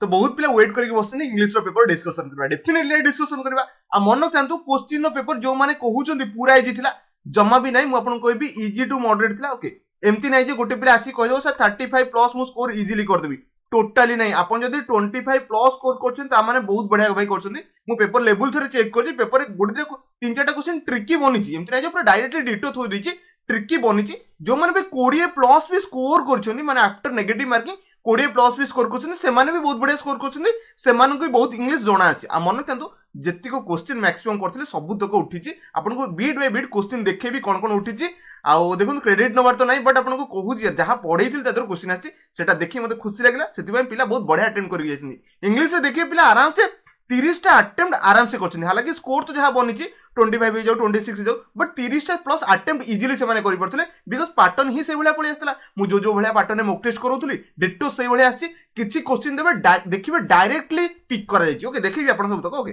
तो बहुत पिला वेट करके बसते इंग्लिश पेपर डिस्कशन करबा डेफिनेटली डिस्कशन करबा आ मन रखंतु क्वेश्चन पेपर जो माने कहउचंदी पूरा इजी थिला जम्मा भी नहीं मु आपन कहबी इजी टू मॉडरेट थिला ओके एमती नहीं जे गोटे पिला आसी कहजो सर 35 प्लस मु स्कोर इजीली कर देबी टोटली नहीं आपन जदी 25 प्लस स्कोर करछन ता माने बहुत बढ़िया भाई करछन मु पेपर लेवल थरे चेक करछि पेपर गोटे 3-4टा क्वेश्चन ट्रिकी बनिछि एमती नहीं जे पूरा डायरेक्टली डिटो थोइ दिछि ट्रिकी बनिछि जो माने भी 20 प्लस भी स्कोर करछन माने आफ्टर नेगेटिव मार्किंग 20 प्लस भी स्कोर करछन सेमाने भी बहुत बढ़िया स्कोर करछन सेमानन को बहुत इंग्लिश जणा अछि आ मन रखंतु जेतिको क्वेश्चन मैक्सिमम करथिले सब तक उठिछि आपन को बीट बाय बीट क्वेश्चन देखेबी कोन कोन उठिछि आ देखुन क्रेडिट नंबर तो नहीं बट आपन को कहूछि जहां पढैथिल तदर क्वेश्चन आछि सेटा देखि मते खुशी लागला सेति पिला बहुत बढ़िया अटेम्प्ट करि जाइछिन इंग्लिश से देखि पिला आराम से 30 टा अटेम्प्ट आराम से करछिन हालांकि स्कोर तो जहां बनिछि 25 हो जाओ 26 हो जाओ बट 30 टा प्लस अटेम्प्ट इजीली से माने करि पड़थले बिकॉज़ पैटर्न ही से भलिया पळि आस्तला मु जो भलिया पैटर्न मॉक टेस्ट करूथली डिटो से भलिया आछि किछि क्वेश्चन देबे देखिबे डायरेक्टली पिक करा जाइछि ओके देखिबी आपन सब तक ओके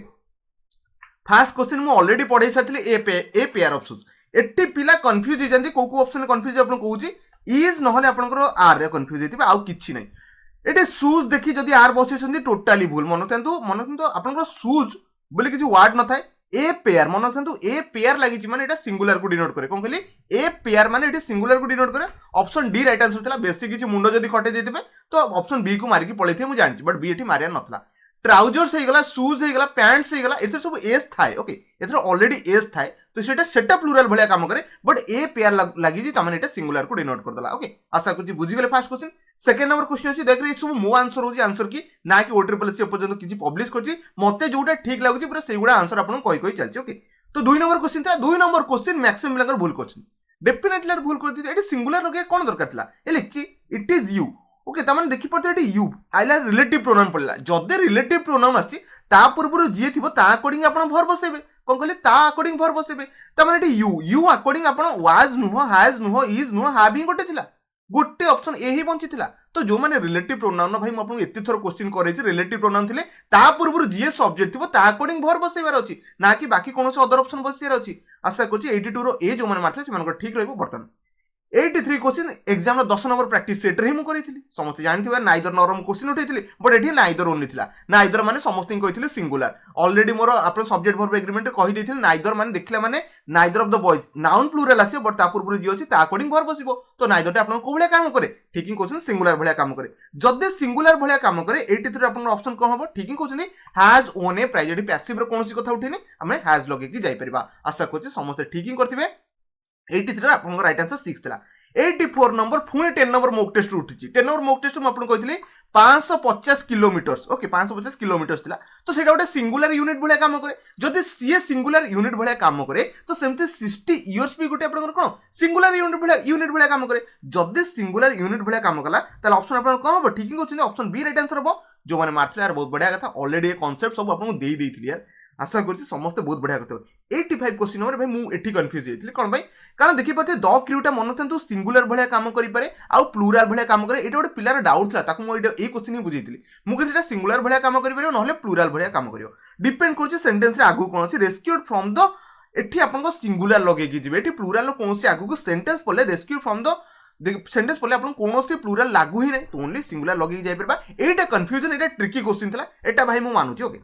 फर्स्ट क्वेश्चन मु ऑलरेडी पढै सारथले ए पेयर ऑफ शूज एट्टी पिला कंफ्यूज हो जंदी को ऑप्शन कंफ्यूज आपन कहूची इज नहले आपनकर आर रे कंफ्यूज हेतिबे आउ किछि नै एटे शूज देखि जदी आर बसैछन्दी टोटली भूल मन रखंतु आपनकर शूज बोले किछि वर्ड न थाए ए पेयर मन रखंतु ए पेयर लागिछि माने एटा सिंगुलर को डिनोट करे कोन कहली ए पेयर माने एटा सिंगुलर को डिनोट करे ऑप्शन डी राइट आंसर थला बेसिक किछि मुंडो जदी खटे देतिबे तो ऑप्शन बी को मारि के पळैथे मु जानि बट बी एठी मारिया नथला ट्राउजर्स हे गला शूज हे गला पैंट्स हे गला एथर सब एस थाए ओके एथर ऑलरेडी एस थाए तो सेटा प्लूरल भलिया काम करे बट ए पेयर लागि जी तमने एटा सिंगुलर को डिनोट कर दला ओके आशा करछि बुझि गेले first question second number question अछि देख रे सब मो आंसर होछि आंसर की ना कि ओट्रिपलसी पर्यंत किछि पब्लिश करछि मते जोटा ठीक लागुछि पूरा सेगुडा आंसर आपन कहि चलछि ओके तो दुई नंबर क्वेश्चन था दुई नंबर क्वेश्चन मैक्सिमम लंगर भूल करछि डेफिनेटली भूल कर दी एटी सिंगुलर लगे कोन दरकार थला ए लिखछि इट इज यू ओके तमन देखि पड़ते एटी यू आइला रिलेटिव प्रोनाउन पड़ला जदे रिलेटिव प्रोनाउन आछि ता पूर्व जे थिबो ता अकॉर्डिंग आपण भर बसेबे कोन कहले ता अकॉर्डिंग भर बसेबे तमन एटी यू अकॉर्डिंग आपण वाज नुह हैज नुह इज नुह हैविंग गोटे थिला गोटे ऑप्शन एही बंची थिला तो जो माने रिलेटिव प्रोनाउन भाई म आपन एत्ते थोर क्वेश्चन करैछि रिलेटिव प्रोनाउन थिले ता पूर्व जे सब्जेक्ट थिबो ता अकॉर्डिंग भर बसेबार अछि ना कि बाकी कोनोस अदर ऑप्शन बसियार अछि आशा करछि 82 रो ए जो माने मारथले से मानकर ठीक रहबो बटन 83 क्वेश्चन एग्जाम रो 10 नंबर प्रैक्टिस सेट रे मु करिथिली समस्त जानिथिबा नाइदर नरम क्वेश्चन उठैथिली बट एठी नाइदर ओनली थिला नाइदर माने समस्त कहिथिले सिंगुलर ऑलरेडी मोर आपन सब्जेक्ट वर्ब एग्रीमेंट कहि दैथिले नाइदर माने देखले माने neither of the boys noun plural आसे बट ता पूर्व जे अछि ता अकॉर्डिंग भर बसिबो तो नाइदर आपन को भलिया काम करे ठीकिंग क्वेश्चन सिंगुलर भलिया काम करे जदे सिंगुलर भलिया काम करे 83 आपन ऑप्शन कोन हबो ठीकिंग question has won a prize एठी पैसिव रो कोनसी कथा उठिने हमने हैज लगे की जाई परिबा आशा करछि समस्त ठीकिंग करथिबे 83 आपन राइट आंसर 6 थिला 84 नंबर पुणे 10 नंबर मॉक टेस्ट उठिछि 10 नंबर मॉक टेस्ट म आपन कहितली 550 किलोमीटर ओके 550 किलोमीटर थिला तो सेटा गोटे सिंगुलर यूनिट भलिया काम करे जदि सीए सिंगुलर यूनिट भलिया काम करे तो सेमते 60 इयर्स भी गोटे आपन कोन सिंगुलर यूनिट भलिया काम करे जदि सिंगुलर यूनिट भलिया काम कला ताले ऑप्शन आपन कोन हो ठीक होछि ऑप्शन बी राइट आंसर हो जो माने मारथले यार बहुत बढ़िया कथा ऑलरेडी ए कांसेप्ट सब आपन देई देइथिली यार आशा करछि समस्त बहुत बढ़िया कथा 85 क्वेश्चन नंबर भाई मु एठी कंफ्यूज हेतिली कोन भाई कारण देखि पते द क्रूटा मन तंतु सिंगुलर भलिया काम करि पारे आ प्लूरल भलिया काम करे एटा गोटे पिलार डाउट थला ताकू मु ए क्वेश्चन ही बुझैतिली मु कहतिटा सिंगुलर भलिया काम करि पारे नहले प्लूरल भलिया काम करियो डिपेंड करछि सेंटेंस रे आगु कोन अछि रेस्क्यूड फ्रॉम द एठी आपन को सिंगुलर लगे कि जिवे एठी प्लूरल कोन से आगु को सेंटेंस पले रेस्क्यू फ्रॉम द सेंटेंस पले आपन कोन से प्लूरल लागू ही नै तो ओनली सिंगुलर लगे जाय परबा एटा कंफ्यूजन एटा ट्रिकी क्वेश्चन थला एटा भाई मु मानुची ओके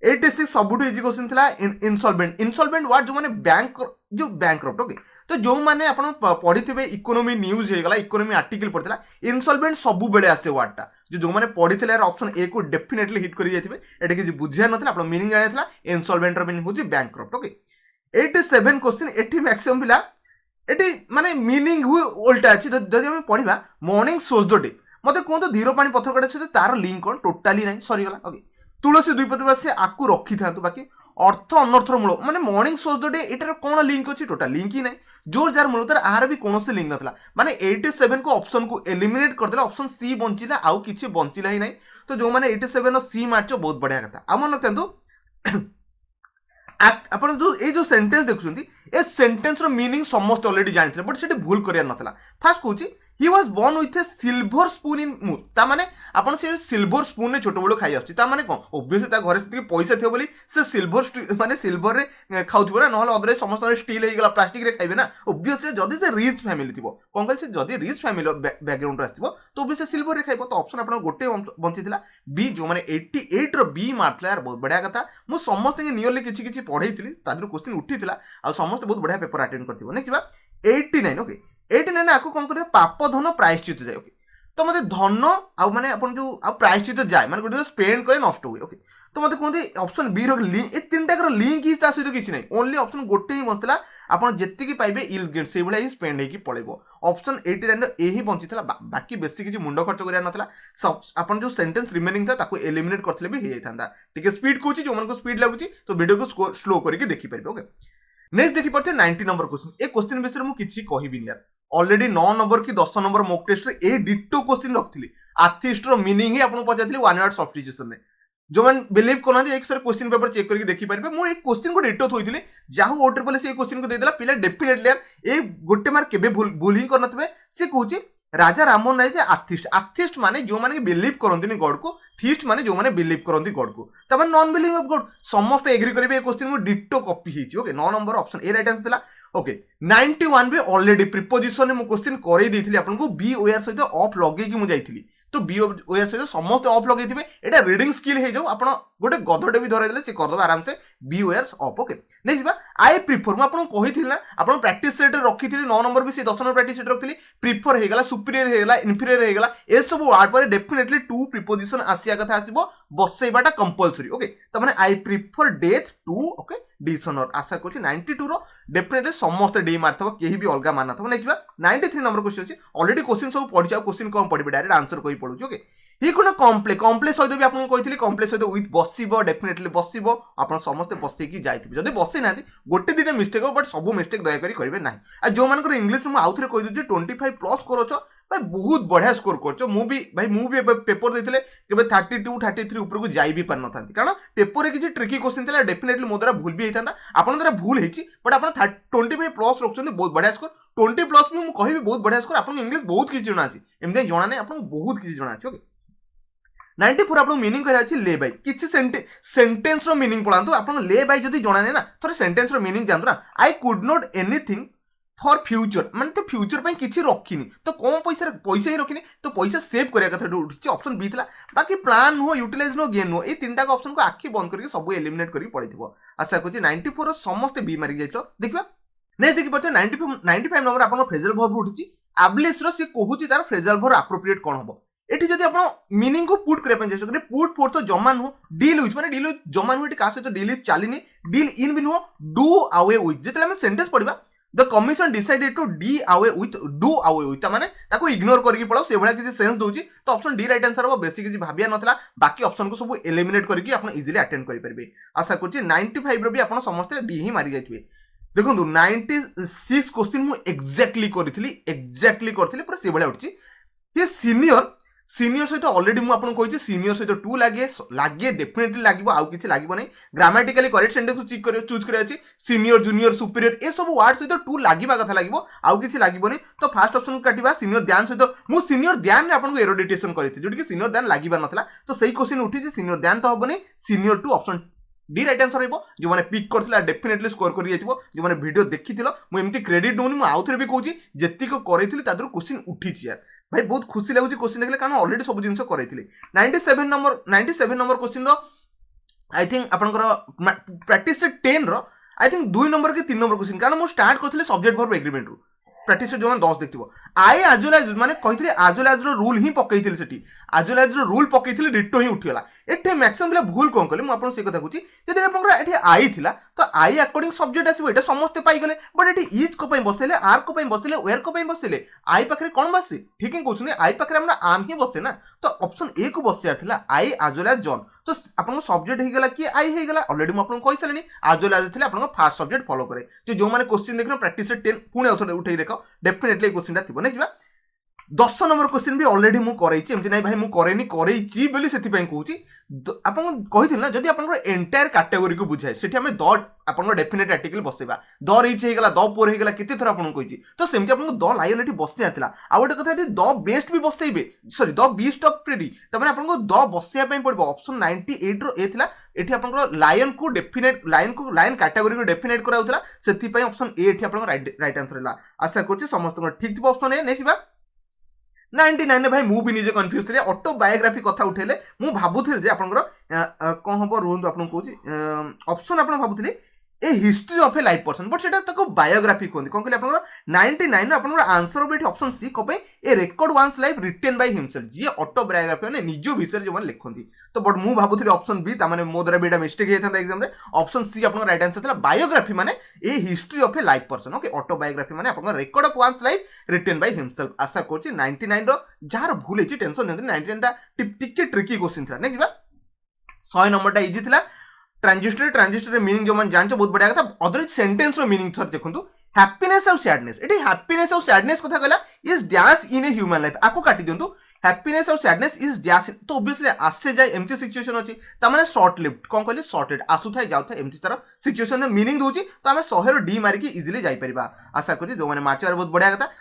86 सबुठु इजी क्वेश्चन थला इंसॉल्वेंट वर्ड जो माने बैंकरप्ट ओके तो जो माने आपण पढिथिबे इकोनॉमी न्यूज हे गला इकोनॉमी आर्टिकल पढितला इंसॉल्वेंट सबु बेले आसे वर्ड टा जो माने पढिथिले यार ऑप्शन ए को डेफिनेटली हिट करि जायथिबे एटा कि बुझिया नथला आपण मीनिंग जायथला इंसॉल्वेंट रो मीनिंग बुझी बैंकरप्ट ओके 87 क्वेश्चन एठी मैक्सिमम पिला एठी माने मीनिंग हु उल्टा अछि जदि हम पढिबा मॉर्निंग सोज द डे मते कोन तो धीरो पानी पत्थर काटे से तार लिंक कोन टोटली नै सरी गला ओके तुलसी द्विपदी से आकु रखी था बाकी अर्थ अनर्थर मूल माने मॉर्निंग सोज द डे एटार कोन लिंक अछि टोटल लिंक ही नै जोर जार मूल तर आर भी कोनोसे लिंक नथला माने 87 को ऑप्शन को एलिमिनेट कर देला ऑप्शन सी बंचिला आउ किछि बंचिला ही नै तो जो माने 87 नो सी मार्चो बहुत बढ़िया कथा हमन नतंतु आपण जो ए जो सेंटेंस देखुछंती ए सेंटेंस रो मीनिंग समस्त ऑलरेडी जानिथले बट सेटे भूल करिया नथला फर्स्ट कहूची he was born with a silver spoon in mouth ता माने आपण से सिल्वर स्पून ने छोट बड़ो खाई आछी ता माने कोन ऑब्वियसली ता घरे से पैसा थियो बोली से सिल्वर माने सिल्वर रे खाउथिबो ना नहले अदरे समस्त स्टील हे गेला प्लास्टिक रे खाइबे ना ऑब्वियसली जदी से रिच फैमिली थिबो कोन कहल से जदी रिच फैमिली बैकग्राउंड रे आथिबो तो ऑब्वियसली सिल्वर रे खाइबो तो ऑप्शन आपण गोटे बंचिथिला बी जो माने 88 रो बी मारथला यार बहुत बढ़िया कथा मु समस्त के नियरली किछि किछि पढैथिली तादर क्वेश्चन उठिथिला आ समस्त बहुत बढ़िया पेपर अटेंड करथिबो नै छिबा 89 ओके 89 आको कोन करे पाप धन प्रायश्चित जाय ओके तो मते धन आ माने अपन जो आ प्रायश्चित जाय माने गोटे स्पेंड करे नष्ट हुए ओके तो मते कोन ऑप्शन बी रो लिंक ए तीनटा कर लिंक ही ता सहित किछि नै ओनली ऑप्शन गोटे ही बंचला आपण जेत्ति की पाइबे इल गेट से भला ही स्पेंड हे की पळेबो ऑप्शन 89 रो एही बंचितला बाकी बेसी किछि मुंडो खर्च करिया नथला आपण जो सेंटेंस रिमेनिंग था ताको एलिमिनेट करथले भी हे थांदा ठीक है स्पीड कोची जो मन को स्पीड लागुची तो वीडियो को स्लो करके देखि परबे ओके नेक्स्ट देखि परते 90 नंबर क्वेश्चन ए क्वेश्चन विषय मु किछि कहिबिनी यार ऑलरेडी 9 नंबर की 10 नंबर मॉक टेस्ट रे ए डिटो क्वेश्चन रखथिली आर्टिस्ट रो मीनिंग ही आपन पचाथिली वन वर्ड सब्स्टिट्यूशन ने जो मन बिलीव कोना जे एक सर क्वेश्चन पेपर चेक करके देखि परबे मु एक क्वेश्चन को डिटो थोइथिली जाहु ओ ट्रिपल से क्वेश्चन को देदेला पिला डेफिनेटली यार ए गोटे मार्क केबे भूल ही करनतबे से कहूची राजा राममोहन राय जे आर्टिस्ट माने जो माने बिलीव करंतिनी गॉड को थीस्ट माने जो माने बिलीव करंती गॉड को तबन नॉन बिलीव ऑफ गॉड समस्त एग्री करबे ए क्वेश्चन मु डिटो कॉपी हिची okay 9 number option A right answer थिला ओके 91 रे ऑलरेडी प्रीपोजिशन ने मु क्वेश्चन करे देथिली आपन को बी ओआर सहित ऑफ लगे की मु जाईथिली तो बी ओआर सहित समस्त ऑफ लगे थिबे एटा रीडिंग स्किल हे जाऊ आपन गोटे गधटे भी धरै देले से कर दबा आराम से B or of okay next बा आई प्रिफर मु आपन कहिथिल ना आपन प्रैक्टिस सेट रखिथिली 9 नंबर भी से 10 नंबर प्रैक्टिस सेट रखिथिली प्रिफर हे गेला सुपीरियर हे गेला इन्फीरियर हे गेला ए सब वर्ड पर डेफिनेटली टू प्रीपोजिशन आसिया कथा आसीबो बसैबाटा कंपलसरी ओके त माने I prefer death to okay dishonour आशा करछि 92 रो डेफिनेटली समस्त डी मारथबो केही भी अलगा मानथबो नेक्स्ट बा 93 नंबर क्वेश्चन अछि ऑलरेडी क्वेश्चन सब पढि जाउ क्वेश्चन कम पढिबे डायरेक्ट आंसर कहि पढु ओके ही कोन कॉम्प्लेक्स सहित भी आपन कहिथिली कॉम्प्लेक्स सहित विथ बसिबो डेफिनेटली बसिबो आपन समस्त बसै की जाइथिबे जदी बसै नाथि गोटे दिन मिस्टेक हो बट सब मिस्टेक दया करी करिवे नाही आ जो मानकर इंग्लिश में आउथरे कहि दउ जे 25 प्लस करछो भाई बहुत बढ़िया स्कोर करछो मु भी पेपर देथिले केबे 32 33 ऊपर को जाई भी पार न थांती कारण पेपर रे किछि ट्रिकी क्वेश्चन थिला डेफिनेटली मो द्वारा भूल भी हेतांता आपन द्वारा भूल हेछि बट आपन 25 प्लस रखछन बहुत बढ़िया स्कोर 20 प्लस भी मु कहि बहुत बढ़िया स्कोर आपन इंग्लिश बहुत किछि जणा अछि एमदे जणा नै आपन बहुत किछि जणा अछि ओके 94 आपन मीनिंग करा अछि ले बाय किछि सेंटेंस रो मीनिंग पळांतु आपन ले बाय जदी जणा नै ना थोरे सेंटेंस रो मीनिंग जानतु ना I could not anything for future माने तो फ्यूचर पे किछि रखिनी तो कम पैसा ही रखिनी तो पैसा सेव करिया कथा उठी ऑप्शन बी थिला बाकी प्लान हो यूटिलाइज नो गेन हो ए तीनटा का ऑप्शन को आखि बंद करके सब एलिमिनेट करके पळैथिबो आशा करछि 94 रो समस्त बी मारि जाइतो देखबा नेक्स्ट देखि पते 95 नंबर आपन फ्रेजल वर्ब उठिछि एब्लिश रो से कहूछि तार फ्रेजल वर्ब एप्रोप्रिएट कोन हबो एठी जदी आपण मीनिंग को पुट करे चेष्टा करे पुट फोर तो जमान हो डील विथ माने डील विथ जमान हो एठी का सहित डील चालिनी डील इन बिन हो डू अवे विथ जेतले हम सेंटेंस पढिबा the commission decided to do away with do away with माने ताको इग्नोर करके पळाओ से भला किछि सेंस दोची तो ऑप्शन डी राइट आंसर हो बेसिक किछि भाबिया नथला बाकी ऑप्शन को सब एलिमिनेट करके आपण इजीली अटेंड करि परबे आशा करछि 95 रो भी आपण समस्त डी ही मारि जाइथिबे देखंतु 96 क्वेश्चन मु एग्जैक्टली करथिली पर से भला उठछि ये सीनियर सहित ऑलरेडी मु आपन कहिछि सीनियर सहित टू लागे डेफिनेटली लागिबो आउ किछि लागिबो नै ग्रामेटिकली करेक्ट सेंटेंस को चूज करे अछि सीनियर जूनियर सुपीरियर ए सब वर्ड सहित टू लागिबा कथा लागिबो आउ किछि लागिबो नै तो फर्स्ट ऑप्शन काटिबा सीनियर ध्यान सहित मु सीनियर ध्यान रे आपन को एरोडिटेशन करिथि जोटी कि सीनियर ध्यान लागिबा नथला तो सही क्वेश्चन उठी जे सीनियर ध्यान तो हबो नै senior to option D right answer रहइबो जो माने पिक करथिला डेफिनेटली स्कोर करि जाइतिबो जो माने वीडियो देखिथिलो मु एम्ति क्रेडिट दोनी मु आउथरे भी कहूची जेत्ति को करैथिली तादर क्वेश्चन उठिछि यार भाई बहुत खुशी लागुची क्वेश्चन देखले कारण ऑलरेडी सब जिंस करैथिली 97 number question row I think आपनकर प्रैक्टिस से 10 रो आई थिंक 2 नंबर के 3 नंबर क्वेश्चन कारण मु स्टार्ट करथिले सब्जेक्ट वर्ब एग्रीमेंट रो प्रैक्टिस से जो मन 10 देखथिबो आई आजुलाइज माने कहिथिले आजुलाइज रो रूल ही पकैथिले सेठी आजुलाइज रो रूल पकैथिले डिटो ही उठियला एठे मैक्सिमम पिला भूल कोन कले मु आपन से कथा कहूची जदि आपनकर एठी आई थिला तो आई अकॉर्डिंग सब्जेक्ट आसीबो एटा समस्त पाई गले बट एठी इज को पई बसेले आर को पई बसेले वेयर को पई बसेले आई पाखरे कोन बसे ठीक है कहउछनी आई पाखरे हमरा आम ही बसे ना तो ऑप्शन ए को बसिया थिला आई आजुलाइज जॉन तो आपन सब्जेक्ट हे गेला कि आई हे गेला ऑलरेडी मु आपन कहि चलेनी आजुलाइज थिला आपन फर्स्ट सब्जेक्ट फॉलो करे जो माने क्वेश्चन देखनो प्रैक्टिस से 10 पुणे उठै देखो डेफिनेटली क्वेश्चन ता थिबो नै जिबा 10 नंबर क्वेश्चन भी ऑलरेडी मु करैछि एमति नै भाई मु करेनी करैछि बोली सेति पय कहूछि आपन कहिथिल ना जदि आपन एंटायर कैटेगरी को बुझाय सेठी हमें द आपन डेफिनेट आर्टिकल बसेबा द रीच हे गला द पोर हे गला केते थरा आपन कहिछि तो सेमति आपन द लायन एठी बसे आथिला आ गोटे कथा एठी द बेस्ट भी बसेइबे sorry the beast of prey त माने आपन द बसेया पय पड़बो ऑप्शन 98 रो ए थिला एठी आपन लायन को लायन कैटेगरी को डेफिनेट कराउतला सेति पय ऑप्शन ए एठी आपन राइट आंसर हला आशा करछि समस्त ठीक थिबो ऑप्शन ए नेसिबा 99 भाई मु भी निजे कंफ्यूज थे ऑटोबायोग्राफी कथा उठेले मु भाबुथिल जे आपनकर कोन हबो रोहन आपन कहूची ऑप्शन आपन भाबुथिले a history of a life person but सेटा तको बायोग्राफी कोन कोन कहले आपनकर 99 आपनकर आंसर बेठी ऑप्शन सी कपे a record one's life written by himself जे ऑटोबायोग्राफी ने निजो विषय जे मन लिखंती तो बट मु भाबुथिले ऑप्शन बी ता माने मो द्वारा बेटा मिस्टेक हे था एग्जाम रे ऑप्शन सी आपन राइट आंसर था बायोग्राफी माने a history of a life person okay autobiography माने आपन record of one's life written by himself आशा करछि 99 रो जार भूल हेछि टेंशन नै 99 टा टिके ट्रिकी क्वेश्चन था नै जिबा 100 नंबर टा इजी थिला ट्रांजिस्टर मीनिंग जो मन जानछो बहुत बढ़िया कथा अदर सेंटेंस रो मीनिंग थर देखंतु हैप्पीनेस और सैडनेस एटी हैप्पीनेस और सैडनेस कथा कहला is dash in a human life आको काटी दियंतु हैप्पीनेस और सैडनेस इज डैश तो ऑब्वियसली आसे जाय एमती सिचुएशन अछि त माने शॉर्ट लिव्ड कोन कहली शॉर्टेड आसु थाय जाउ थाय एमती तरह सिचुएशन में मीनिंग दोछि तो हमें 100 रो डी मारि के इजीली जाई परिबा आशा करछि जो माने मार्चर बहुत बढ़िया कथा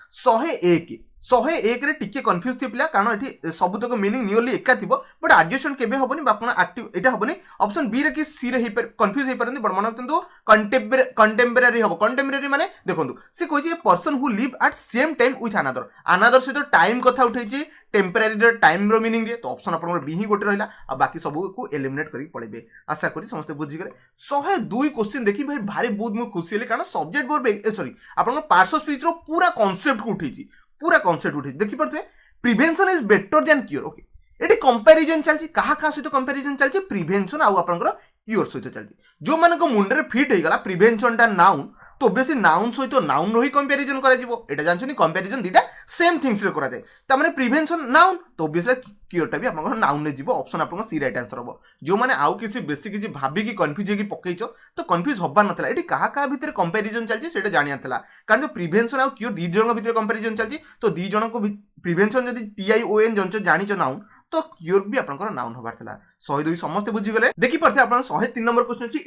101 रे टिके कंफ्यूज थि पिला कारण एठी सब तक मीनिंग नियरली एका थिबो बट एडजस्टमेंट केबे होबनी बापन एक्टिव एटा होबनी ऑप्शन बी रे कि सी रे कंफ्यूज हे परनी बट मन किंतु कंटेम्पररी होबो कंटेम्पररी माने देखंतु से कहै जे person who live at same time with another से तो टाइम कथा उठै जे टेम्पररी रे टाइम रो मीनिंग जे तो ऑप्शन आपन बी ही गोटे रहला आ बाकी सब को एलिमिनेट करी पड़ेबे आशा करी समस्त बुझी करे 102 क्वेश्चन देखि भाई भारी बहुत मु खुशी हेले कारण सब्जेक्ट बोर सॉरी आपन पार्श्व स्पीच रो पूरा कांसेप्ट को उठैछि पूरा कांसेप्ट उठै देखि पड़ते prevention is better than cure okay एटी कंपैरिजन चलछि कहा कहा सहित कंपैरिजन चलछि प्रिवेंशन आ आपनकर क्योर सहित चलछि जो माने को मुंडे रे फिट हे गला प्रिवेंशन टा नाउन तो ऑब्वियसली नाउन सहित नाउन रो ही कंपैरिजन करा जिवो एटा जानछनी कंपैरिजन दीटा सेम थिंग्स रे करा जाय त माने प्रिवेंशन नाउन तो ऑब्वियसली क्योर टा भी आपनकर नाउन रे जिवो ऑप्शन आपन सी राइट आंसर हो जो माने आउ किसी बेसी किसी भाबी की कंफ्यूज हे की पकैछो तो कंफ्यूज होबा नथला एटी कहा कहा भीतर कंपैरिजन चलछि सेटा जानिया थला कारण जो प्रिवेंशन आ क्योर दी जण भीतर कंपैरिजन चलछि तो दी जण को प्रिवेंशन जदी TION जंच जानिछो नाउन तो क्योर भी आपनकर नाउन होबार थला 102 समस्त बुझी गले देखि परथे आपन 103 नंबर क्वेश्चन अछि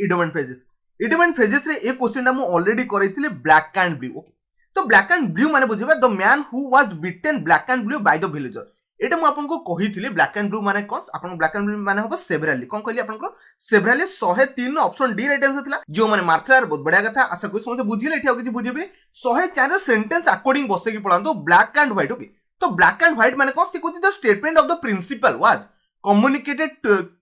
इडोमेंट फ्रेजेस रे ए क्वेश्चन हम ऑलरेडी करैथिले ब्लैक एंड ब्लू ओके तो ब्लैक एंड ब्लू माने बुझिबा the man who was beaten black and blue by the villager एटा मु आपन को कहिथिले ब्लैक एंड ब्लू माने कोन आपन ब्लैक एंड ब्लू माने होबो सेवराली कोन कहली आपन को सेवराली 103 ऑप्शन डी राइट आंसर थिला जो माने मार्थार बहुत बढ़िया कथा आशा कोइ समझे बुझिले एठी आ किछि बुझिबे 104 सेंटेंस अकॉर्डिंग बसे की पळांतो ब्लैक एंड व्हाइट ओके तो ब्लैक एंड व्हाइट माने कोन से कोति the statement of the principal was communicated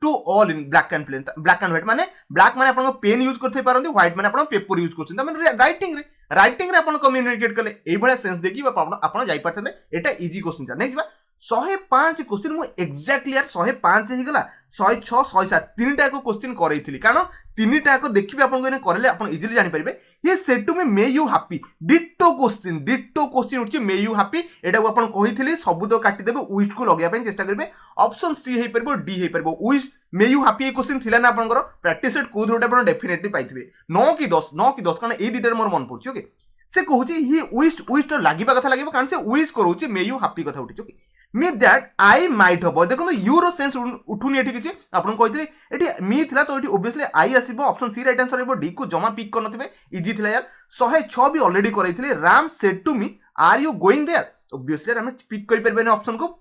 to all in black and white माने ब्लैक माने आपन पेन यूज करथे पारंती व्हाइट माने आपन पेपर यूज करछन त माने राइटिंग रे आपन कम्युनिकेट करले एई भले सेंस देखि आपन जाई परथले एटा इजी क्वेश्चन जा नै जिबा 105 क्वेश्चन मु एग्जैक्टली यार 105 हे गला 106 107 तीनटा को क्वेश्चन करैथिली कारण तीनटा को देखिबे आपन को करले आपन इजीली जानि परिबे ये said to me may you happy ditto question उठी मे यू हैप्पी एटा को आपन कहिथिली सब तो काटी देबे विश को लगया पय चेष्टा करबे ऑप्शन सी हे परबो डी हे परबो wish may you happy question थिला ना आपनकर प्रैक्टिस सेट को थ्रोटा आपन डेफिनेटली पाइथिबे 9 की 10 कारण ए दिटर मोर मन पड़छि ओके से कहूची ही विश तो लागिबा कथा लागिबा कारण से विश करूची मे यू हैप्पी कथा उठी okay me that I might हबो देखो यूरो सेंस उठुनी एठी किछि आपन कहितले एठी मी थिला तो एठी ऑब्वियसली आई आसीबो ऑप्शन सी राइट आंसर हेबो डी को जमा पिक कर नथिबे इजी थिला यार 106 भी ऑलरेडी करैथिले Ram said to me are you going there obviously हम पिक करि परबेनी ऑप्शन को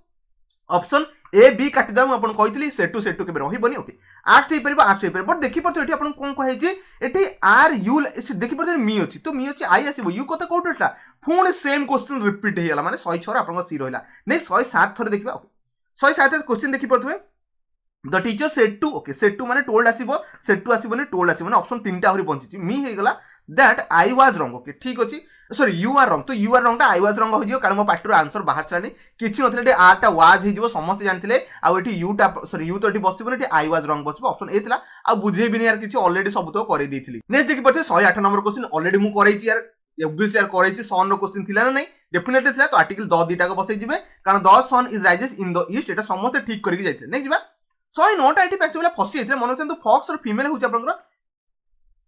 ऑप्शन ए बी काटी दाम अपन कहितली सेटू के रहिबनी ओके आस्ट हे परबो बट देखि परतो एठी अपन कोन कहै जे एठी आर यू देखि परतो मी अछि तो मी अछि आई आसीबो यू कत कोठला पुणी सेम क्वेश्चन रिपीट हे गेला माने 106 अपन सी रहला नेक्स्ट 107 थरे देखिबा ओके 107 क्वेश्चन देखि परतबे the teacher said to okay said to माने टोल्ड आसीबो सेड टू आसीबो ने टोल्ड आसीबो ने ऑप्शन तीनटा होरी पहुंची मी हे गेला that I was wrong okay ठीक अछि सॉरी यू आर रॉन्ग तो यू आर रॉन्ग टा आई वाज रॉन्ग हो जियो कारण मो पाठर आंसर बाहर छलानी किछि नथले टे आर टा वाज हे जिवो समस्त जानथिले आ एठी यू टा सॉरी यू तो एठी बसिबो ने आई वाज रॉन्ग बसिबो ऑप्शन ए थिला आ बुझे बिनी यार किछि ऑलरेडी सब तो करि देथिली नेक्स्ट देखि पते 108 नंबर क्वेश्चन ऑलरेडी मु करैछि यार ऑब्वियसली यार करैछि सन रो क्वेश्चन थिला ना नै डेफिनेटली थिला तो आर्टिकल 10 दीटा को बसै जिवे कारण the sun is rises in the east एटा समस्त ठीक करिक जाइथिले नै जिबा 109 टा एठी पैसे वाला फसी जाइथिले मन କିନ୍ତୁ फॉक्स और फीमेल होछ आपनकर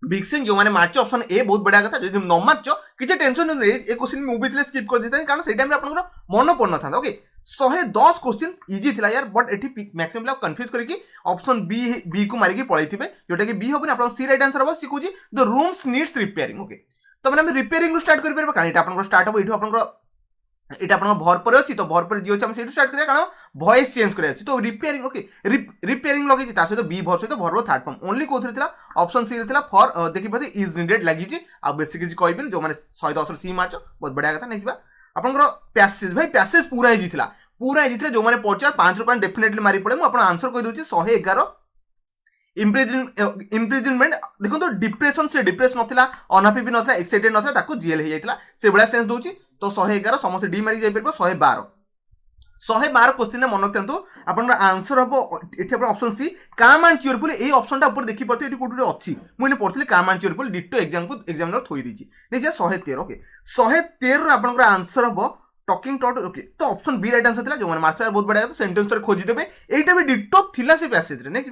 बिगसिन जो मैंने मार्च ऑप्शन ए बहुत बढ़िया कथा जो न मार्च किसी टेंशन नहीं ए क्वेश्चन मुझे स्किप कर देता कारण से टाइम आपन मन पड़ न था ओके 110 क्वेश्चन इजी थिला यार बट एठी मैक्सिमम लोग कंफ्यूज करके ऑप्शन बी को मारिकी पळैथिबे जोटा कि बी होबनी आपन सी राइट आंसर हो सिकुजी the rooms needs repairing okay तो मैंने रिपेयरिंग स्टार्ट कर परबा कारण एटा आपन स्टार्ट हो इठो आपन এটা আপনার ভর পরে অছি তো ভর পরে জি অছি আমি সেইটু স্টার্ট করিয়া কারণ ভয়েস চেঞ্জ করিয়া অছি তো রিপেয়ারিং ওকে রিপেয়ারিং লগেছি তা সହିତ বি ভর সହିତ ভরব থার্ড ফর্ম ওনলি কোথরে थिला অপশন সি রে थिला ফর দেখি পাতে ইজ নিডেড লাগিছি আর বেশি কিছু কইবিন जो माने 110 सी मार्च बहुत बढ़िया कथा नहीं आपनकर पैसेज भाई पैसेज पूरा इजी थिला जो माने पढ़छ 5 रुपया डेफिनेटली मारी पड़े मु आपन आंसर कहि दोची 111 इम्प्रिजनमेंट देखो तो डिप्रेशन से डिप्रेस नथिला अनहैप्पी भी नथिला एक्साइटेड नथिला ताको जेल हे जाइतिला से बडा सेंस दोची तो 111 समस्त डी मारी जाई परबो 112 क्वेश्चन मन रखतु आपन आंसर हम ये ऑप्शन सी काम एंड चीयरफुल ये ऑप्शन ऊपर देखी पड़ते ये कोटे अच्छी मुझे पढ़ी काम एंड चीयरफुल डिटो एग्जाम को एग्जाम थोई देछि नहीं 113 ओके 113 आपन आंसर हम टॉकिंग टॉट ओके तो ऑप्शन बी राइट आंसर थिला जो माने मार्क्स बहुत बढ़िया तो सेंटेंस पर खोजी देबे एटा भी डिटो थिला से पैसेज रे नहीं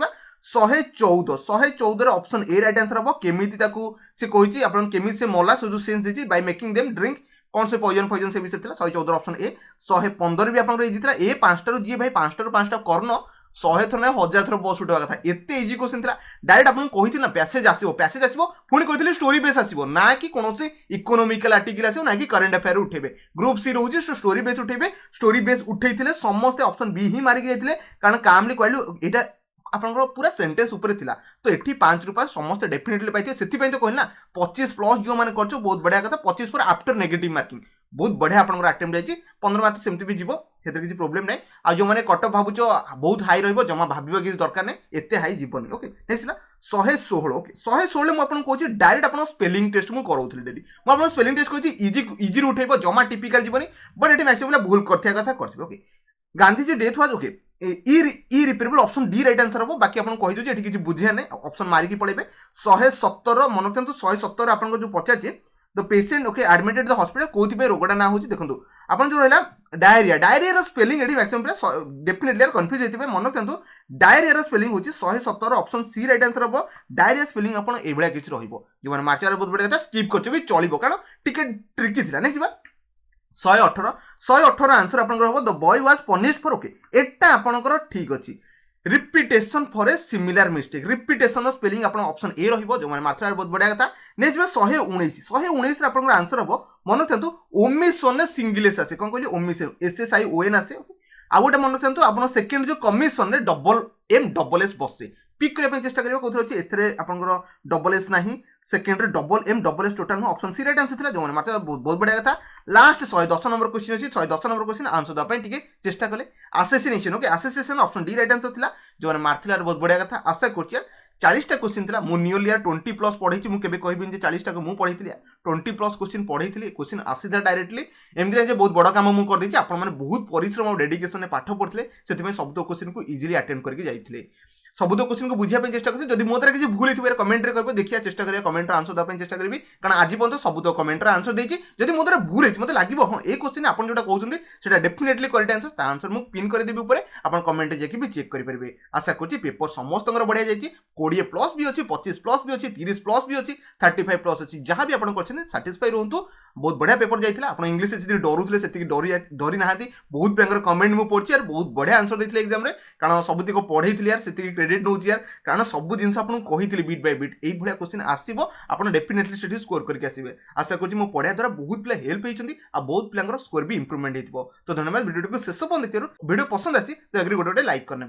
114 ऑप्शन ए राइट आंसर हम केमिति ताकू से कहिछि आपन केमिति से मला सो जो सेंस देछि बाय मेकिंग देम ड्रिंक कौन से पॉइजन से विषय था 114 ऑप्शन ए 115 भी आपन इजी था ए 5टा जी भाई 5टा 5टा कर्ण 100 थर ना 1000 थर बस उठवा कथा एते इजी क्वेश्चन था डायरेक्ट आपन कहिथिला पैसेज आसीबो पुणी कहिथिले स्टोरी बेस आसीबो ना कि कोनोसे इकोनॉमिकल आर्टिकल आसीबो ना कि करंट अफेयर उठेबे ग्रुप सी रहउजी स्टोरी बेस उठेबे स्टोरी बेस उठेइथिले समस्त ऑप्शन बी ही मारि गइथिले कारण कामली कहलु एटा आपनकर पूरा सेंटेंस ऊपर थिला तो एठी 5 रुपया समस्त डेफिनेटली पाइथे सेति पई तो कहला 25 प्लस जो माने करछो बहुत बढ़िया कथा 25 पर आफ्टर नेगेटिव मार्किंग बहुत बढ़िया आपनकर अटेम्प्ट जायछि 15 मार्क सेमति भी जीवो हेते किछि प्रॉब्लम नै आ जो माने कट भाबुचो बहुत हाई रहइबो जमा भाबिबो किछि दरकार नै एते हाई जीवनी ओके नेक्स्ट 116 ओके 116 मु आपन कहछि डायरेक्ट आपन स्पेलिंग टेस्ट मु करौथि डेली मु आपन स्पेलिंग टेस्ट कहछि इजी उठेबो जमा टिपिकल जीवनी बट एटी मैक्सिमम भूल करथिया कथा करछि okay Gandhi ji death was okay irreparable option D right answer हम बाकी आपन कहि दो जे किछि बुझिया नै ऑप्शन मारि की पळेबे 117 मन रखंतु 117 आपन जो पचाछि the patient okay admitted the hospital कोथि पे रोगडा ना होछि देखंतु आपन जो रहला डायरिया रो स्पेलिंग एडी मैक्सिमम डेफिनेटली कंफ्यूज हेतिबे मन रखंतु डायरिया रो स्पेलिंग होछि 117 ऑप्शन सी राइट आंसर हम डायरिया स्पेलिंग आपन एबळा किछि रहिबो जो माने मार्चर बहुत बडा कथा स्किप करछो भी चलिबो कारण टिके ट्रिकी थिला नै जिबा 118 आंसर आपनकर हो the boy was punished for okay एटा आपनकर ठीक अछि repetition for a similar mistake repetition spelling आपन ऑप्शन ए रहिबो जो माने मात्रा बहुत बढ़िया कथा नेक्स्ट 119 रे आपनकर आंसर हो मन रखंतु ओमिशन ने सिंगलेस आसे कोन कहली ओमिशन SSION आसे आ गोटे मन रखंतु आपन सेकंड जो कमिशन ने डबल एम डबल एस बसे पिक करबे चेष्टा करियो कोथर अछि एथरे आपनकर डबल एस नाही सेकेंड रे double M double S total option C right answer थिला जो माने मात्र बहुत बढ़िया कथा लास्ट 110 नंबर क्वेश्चन अछि 110 नंबर क्वेश्चन आंसर द पई टिके चेष्टा कले assassination okay assassination option D right answer थिला जो माने मारथिला बहुत बढ़िया कथा आशा करछि 40 टा क्वेश्चन थिला मु नियरली 20 प्लस पढैछि मु केबे कहबिन जे 40 टा को मु पढैथिली 20 प्लस क्वेश्चन पढैथिली क्वेश्चन आसीदा डायरेक्टली एमदी जे बहुत बडा काम मु कर दैछि आपन माने बहुत परिश्रम और डेडिकेशन ने पाठ पढथिले सेति में सब तो क्वेश्चन को इजीली अटेम्प्ट करके जाइथिले सब तो क्वेश्चन को बुझिया पे चेष्टा करछि जदि मोतरा किछि भूल हितबे कमेंट रे कहबे देखिया चेष्टा करिया कमेंट रे आंसर द पे चेष्टा करबी कारण आज पन तो सब तो कमेंट रे आंसर देछि जदि मोतरा भूल हित मते लागिबो हां ए क्वेश्चन आपन जोटा कहउछन्ती सेटा डेफिनेटली करेक्ट आंसर ता आंसर मु पिन कर देबी ऊपर आपन कमेंट रे जेकि भी चेक करि परबे आशा करछि पेपर समस्तंगर बढ़िया जाइछि 20 प्लस भी अछि 25 प्लस भी अछि 30 प्लस भी अछि 35 प्लस अछि जहां भी आपन करछन सैटिस्फाई रहंतु बहुत बढ़िया पेपर जाइथिला आपन इंग्लिश से डरुथले सेति डरी नाहांती बहुत बैंकर कमेंट मु पढछि यार बहुत बढ़िया आंसर देथिले एग्जाम रे कारण सबुति को पढैथिले यार सेति क्रेडिट नउछि यार कारण सब जिनस आपन कहिथिले beat by beat AE भलिया question आसीबो आपन डेफिनेटली सेठी स्कोर करके आसीबे आशा करछि मो पढिया द्वारा बहुत प्ले हेल्प हेइछन्ती आ बहुत प्लेंगर स्कोर भी इंप्रूवमेंट हेइतबो तो धन्यवाद वीडियो को शेष पन देखिरो वीडियो पसंद आसी तो एग्री गोटे लाइक करने